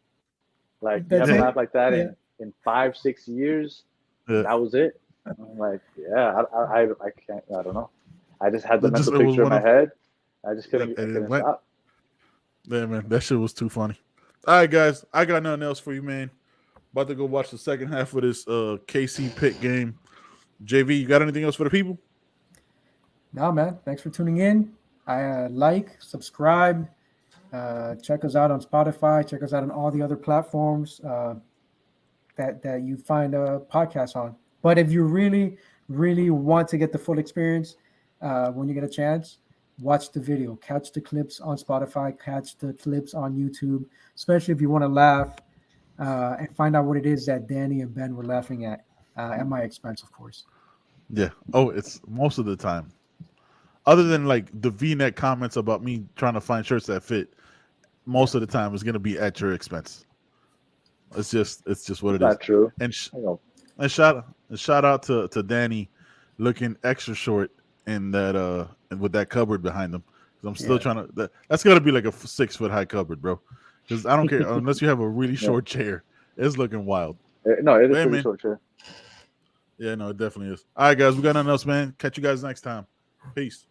Like you haven't laughed like that in 5-6 years. Yeah. That was it." I'm like, "Yeah, I can't. I don't know. I just had the mental picture in my head. I just couldn't stop." Yeah, man, that shit was too funny. All right, guys, I got nothing else for you, man. About to go watch the second half of this KC Pitt game. JV, you got anything else for the people? No, man. Thanks for tuning in. Subscribe, check us out on Spotify. Check us out on all the other platforms that you find podcasts on. But if you really, really want to get the full experience, when you get a chance, watch the video. Catch the clips on Spotify. Catch the clips on YouTube. Especially if you want to laugh and find out what it is that Danny and Ben were laughing at my expense, of course. Yeah. Oh, it's most of the time. Other than like the V-neck comments about me trying to find shirts that fit, most of the time it's gonna be at your expense. It's just what it is. Not true. And shout out to Danny looking extra short in that with that cupboard behind him. I'm still trying to. That's got to be like a 6-foot high cupboard, bro. Because I don't care unless you have a really short chair. It's looking wild. No, it is pretty short chair. Yeah, no, it definitely is. All right, guys, we got nothing else, man. Catch you guys next time. Peace.